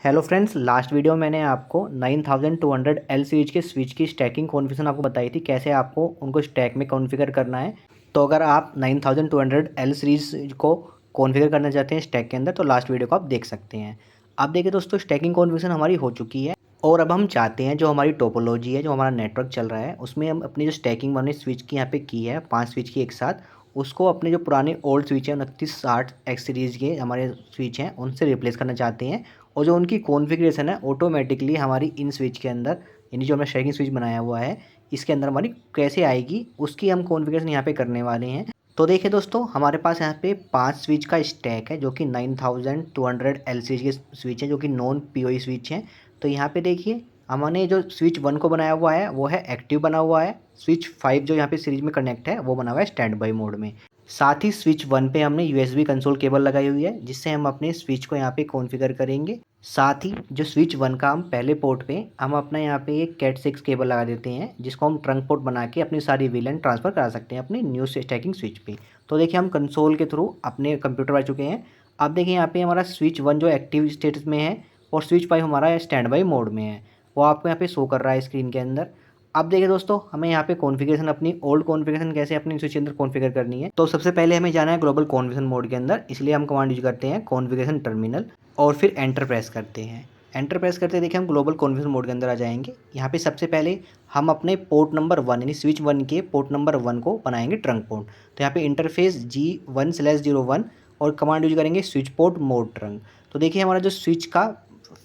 Hello friends, last video में मैंने आपको 9200 एल सीरीज के स्विच की स्टैकिंग कॉन्फ़िगरेशन आपको बताई थी, कैसे आपको उनको स्टैक में कॉन्फ़िगर करना है। तो अगर आप 9200 एल सीरीज को कॉन्फ़िगर करना चाहते हैं स्टैक के अंदर, तो लास्ट वीडियो को आप देख सकते हैं। अब देखिए दोस्तों, स्टैकिंग कॉन्फ़िगरेशन हमारी हो चुकी है और अब हम चाहते हैं जो हमारी टोपोलॉजी है, जो हमारा नेटवर्क चल रहा है, उसमें हम अपनी जो स्टैकिंग हमने स्विच की यहाँ पे की है 5 स्विच की एक साथ, उसको अपने जो पुराने ओल्ड स्विच है 2960 एक्स सीरीज़ के हमारे स्विच हैं उनसे रिप्लेस करना चाहते हैं। और जो उनकी कॉन्फ़िगरेशन है ऑटोमेटिकली हमारी इन स्विच के अंदर, यानी जो हमने स्टैकिंग स्विच बनाया हुआ है इसके अंदर हमारी कैसे आएगी, उसकी हम कॉन्फ़िगरेशन यहाँ पे करने वाले हैं। तो देखिए दोस्तों, हमारे पास यहाँ पे 5 स्विच का स्टैक है जो कि 9200 एल सीरीज के स्विच है, जो कि नॉन पीओई स्विच हैं। तो यहाँ पे देखिए, हमने जो स्विच 1 को बनाया हुआ है वो है एक्टिव बना हुआ है। स्विच 5 जो यहाँ पे सीरीज में कनेक्ट है वो बना हुआ है स्टैंड बाई मोड में। साथ ही स्विच 1 पे हमने यूएसबी कंसोल केबल लगाई हुई है, जिससे हम अपने स्विच को यहाँ पे कॉन्फ़िगर करेंगे। साथ ही जो स्विच 1 का हम पहले पोर्ट पे हम अपना यहाँ पे एक कैट 6 केबल लगा देते हैं, जिसको हम ट्रंक पोर्ट बना के अपनी सारी वीलन ट्रांसफ़र करा सकते हैं अपने न्यू स्टैकिंग स्विच पे। तो देखिए, हम कंसोल के थ्रू अपने कंप्यूटर आ चुके हैं। अब देखिए, यहाँ पे हमारा स्विच 1 जो एक्टिव स्टेटस में है और स्विच 5 हमारा स्टैंड बाई मोड में है, वो आपको यहाँ पे शो कर रहा है स्क्रीन के अंदर। अब देखिए दोस्तों, हमें यहाँ पे कॉन्फ़िगरेशन अपनी ओल्ड कॉन्फ़िगरेशन कैसे अपनी स्विच के अंदर कॉन्फ़िगर करनी है। तो सबसे पहले हमें जाना है ग्लोबल कॉन्फ़िगरेशन मोड के अंदर, इसलिए हम कमांड यूज करते हैं कॉन्फ़िगरेशन टर्मिनल और फिर एंटर प्रेस करते हैं। एंटर प्रेस करते देखिए हम ग्लोबल कॉन्फ़िगरेशन मोड के अंदर आ जाएंगे। यहाँ पे सबसे पहले हम अपने पोर्ट नंबर 1 यानी स्विच 1 के पोर्ट नंबर 1 को बनाएंगे ट्रंक पोर्ट। तो यहाँ पे इंटरफेस G1/01 और कमांड यूज करेंगे स्विच पोर्ट मोड ट्रंक। तो देखिए, हमारा जो स्विच का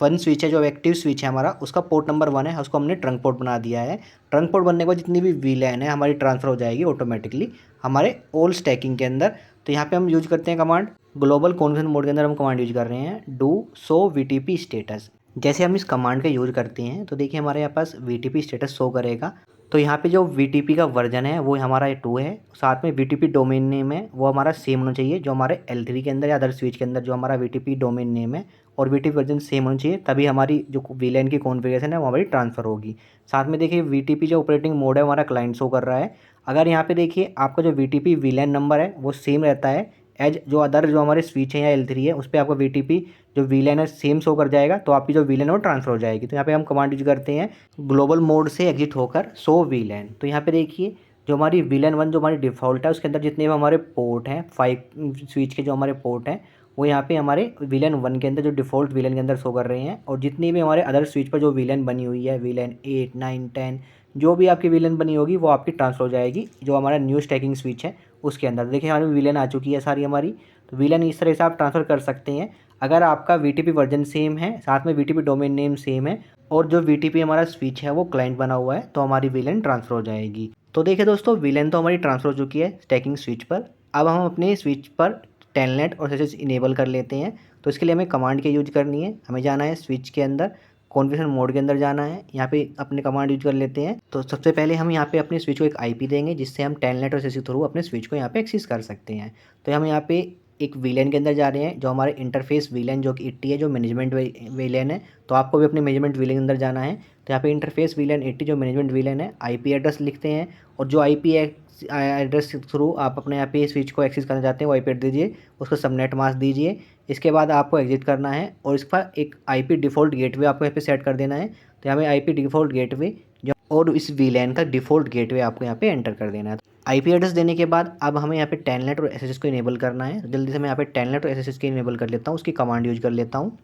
1 स्विच है, जो एक्टिव स्विच है हमारा, उसका पोर्ट नंबर 1 है, उसको हमने ट्रंक पोर्ट बना दिया है। ट्रंक पोर्ट बनने के बाद जितनी भी वीलैन है हमारी ट्रांसफ़र हो जाएगी ऑटोमेटिकली हमारे ओल्ड स्टैकिंग के अंदर। तो यहाँ पे हम यूज करते हैं कमांड ग्लोबल कॉन्फ़िगरेशन मोड के अंदर, हम कमांड यूज कर रहे हैं डू शो वीटीपी स्टेटस। जैसे हम इस कमांड का यूज करते हैं तो देखिए, हमारे यहाँ पास वीटीपी स्टेटस शो करेगा। तो यहाँ पे जो वीटीपी का वर्जन है वो हमारा 2 है, साथ में वीटीपी डोमेन नेम है वो हमारा सेम होना चाहिए जो हमारे L3 के अंदर या अदर स्विच के अंदर जो हमारा वीटीपी डोमेन नेम है, और वीटीपी वर्जन सेम होना चाहिए, तभी हमारी जो वीलैन की कॉन्फ़िगरेशन है वो हमारी ट्रांसफ़र होगी। साथ में देखिए, वीटीपी जो ऑपरेटिंग मोड है हमारा क्लाइंट शो कर रहा है। अगर यहाँ पे देखिए आपका जो वीटीपी वीलैन नंबर है वो सेम रहता है एज जो अदर जो हमारे स्विच है या L3 है, उस पर आपका वीटीपी जो वीलैन है सेम शो कर जाएगा, तो आपकी जो वीलैन है वो ट्रांसफ़र हो जाएगी। तो यहाँ पे हम कमांड यूज करते हैं ग्लोबल मोड से एग्जिट होकर शो वीलैन। तो यहाँ पे देखिए, जो हमारी वीलैन 1 जो हमारी डिफ़ॉल्ट है उसके अंदर जितने भी हमारे पोर्ट हैं 5 स्विच के जो हमारे पोर्ट हैं वो यहाँ पे हमारे वीलैन 1 के अंदर जो डिफ़ॉल्ट वीलैन के अंदर शो कर रहे हैं। और जितनी भी हमारे अदर स्विच पर जो वीलैन बनी हुई है, वीलैन 8, 9, 10, जो भी आपकी वीलैन बनी होगी वो आपकी ट्रांसफ़र हो जाएगी जो हमारा न्यू स्टैकिंग स्विच है उसके अंदर। देखिए, हमारी वीलैन आ चुकी है सारी हमारी। तो वीलैन इस तरह से आप ट्रांसफ़र कर सकते हैं। अगर आपका वीटीपी वर्जन सेम है, साथ में वीटीपी डोमेन नेम सेम है और जो वीटीपी हमारा स्विच है वो क्लाइंट बना हुआ है, तो हमारी वीलैन ट्रांसफ़र हो जाएगी। तो देखिए दोस्तों, वीलैन तो हमारी ट्रांसफ़र हो चुकी है स्टैकिंग स्विच पर। अब हम अपने स्विच पर टेलनेट और एसएसएच इनेबल कर लेते हैं। तो इसके लिए हमें कमांड के यूज करनी है। हमें जाना है स्विच के अंदर, कॉन्फ़िगरेशन मोड के अंदर जाना है, यहाँ पे अपने कमांड यूज कर लेते हैं। तो सबसे पहले हम यहाँ पे अपने स्विच को एक आईपी देंगे, जिससे हम टेलनेट और एसएसएच थ्रू अपने स्विच को यहाँ पे एक्सेस कर सकते हैं। तो हम यहाँ पे एक वीलैन के अंदर जा रहे हैं, जो हमारे इंटरफेस वीलैन जो कि 80 है, जो मैनेजमेंट वीलैन है। तो आपको भी अपने मैनेजमेंट वीलैन के अंदर जाना है। तो यहाँ पे इंटरफेस वीलैन 80 जो मैनेजमेंट वीलैन है, आईपी एड्रेस लिखते हैं और जो आईपी एड्रेस के थ्रू आप अपने यहाँ पे स्विच को एक्सेस करना चाहते हैं वो आईपी एड्रेस दीजिए, उसको सबनेट मास्क दीजिए। इसके बाद आपको एग्जिट करना है और इसका एक आईपी डिफ़ॉल्ट गेटवे आपको यहाँ पे सेट कर देना है। तो यहाँ पे आईपी डिफ़ॉल्ट गेटवे जो और इस वीलैन का डिफ़ॉल्ट गेटवे आपको यहाँ पे एंटर कर देना है। आईपी एड्रेस देने के बाद अब हमें यहाँ पे टेलनेट और एसएसएच को इनेबल करना है। जल्दी से मैं यहाँ पे टेलनेट और एसएसएच को इनेबल कर लेता हूँ, उसकी कमांड यूज कर लेता हूँ।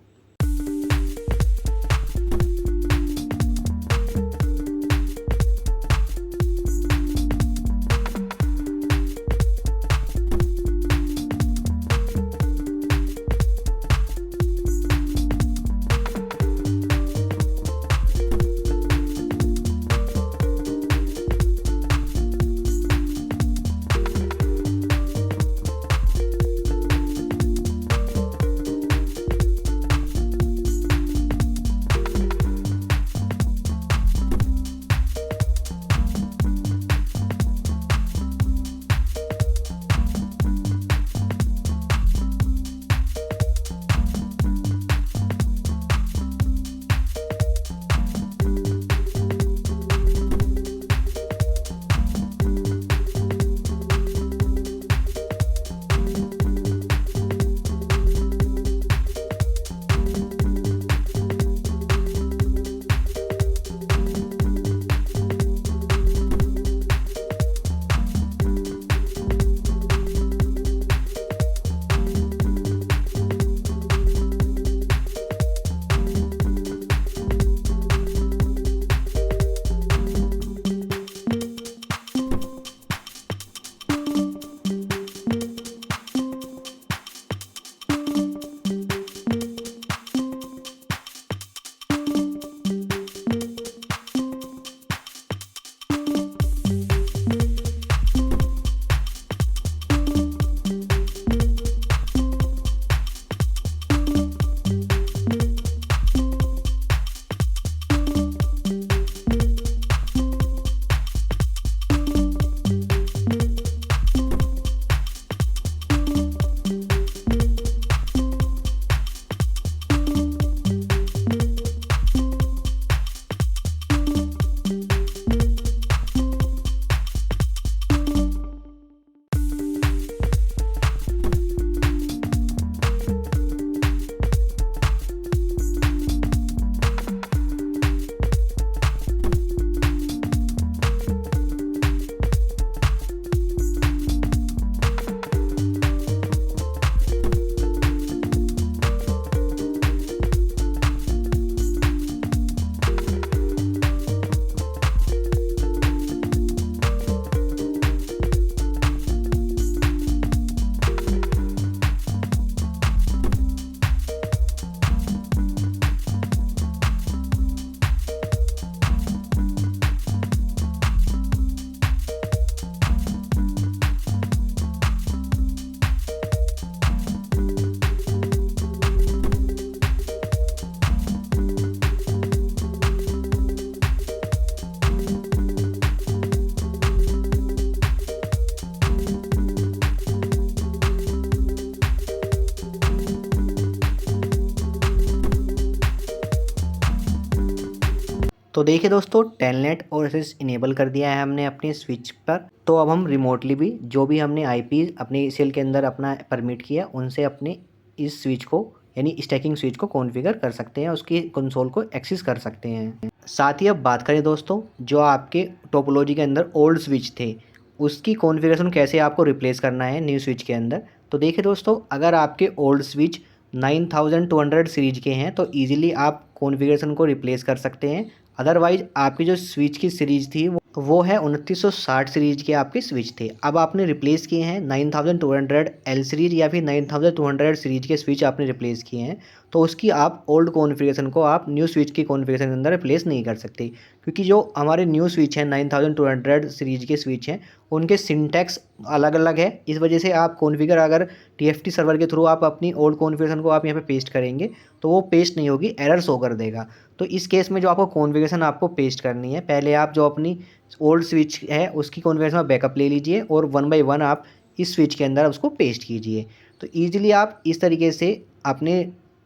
तो देखिए दोस्तों, टेलनेट और एसएस इनेबल कर दिया है हमने अपने स्विच पर। तो अब हम रिमोटली भी जो भी हमने आईपी अपने सेल के अंदर अपना परमिट किया उनसे अपने इस स्विच को यानी स्टैकिंग स्विच को कॉन्फ़िगर कर सकते हैं, उसकी कंसोल को एक्सेस कर सकते हैं। साथ ही अब बात करें दोस्तों, जो आपके टोपोलॉजी के अंदर ओल्ड स्विच थे उसकी कॉन्फ़िगरेशन कैसे आपको रिप्लेस करना है न्यू स्विच के अंदर। तो देखिए दोस्तों, अगर आपके ओल्ड स्विच 9200 सीरीज के हैं तो ईजिली आप कॉन्फ़िगरेशन को रिप्लेस कर सकते हैं। अदरवाइज आपकी जो स्विच की सीरीज़ थी वो है 2960 सीरीज के आपके स्विच थे। अब आपने रिप्लेस किए हैं 9200 एल सीरीज या फिर 9200 सीरीज के स्विच आपने रिप्लेस किए हैं, तो उसकी आप ओल्ड कॉन्फ़िगरेशन को आप न्यू स्विच की कॉन्फ़िगरेशन के अंदर रिप्लेस नहीं कर सकते, क्योंकि जो हमारे न्यू स्विच हैं 9200 सीरीज के स्विच हैं उनके सिंटैक्स अलग अलग है। इस वजह से आप कॉन्फ़िगर अगर टीएफटी सर्वर के थ्रू आप अपनी ओल्ड कॉन्फ़िगरेशन को आप यहाँ पे पेस्ट करेंगे तो वो पेस्ट नहीं होगी, एरर शो कर देगा। तो इस केस में जो आपको कॉन्फ़िगरेशन आपको पेस्ट करनी है, पहले आप जो अपनी ओल्ड स्विच है उसकी कॉन्फ़िगरेशन आप बैकअप ले लीजिए और वन बाय वन आप इस स्विच के अंदर उसको पेस्ट कीजिए। तो ईजिली आप इस तरीके से अपने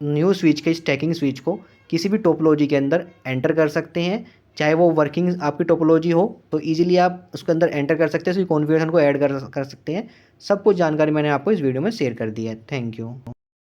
न्यू स्विच के स्टैकिंग स्विच को किसी भी टोपोलॉजी के अंदर एंटर कर सकते हैं, चाहे वो वर्किंग आपकी टोपोलॉजी हो तो ईजिली आप उसके अंदर एंटर कर सकते हैं, उसकी कॉन्फ़िगरेशन को ऐड कर सकते हैं। सब कुछ जानकारी मैंने आपको इस वीडियो में शेयर कर दी है। Thank you.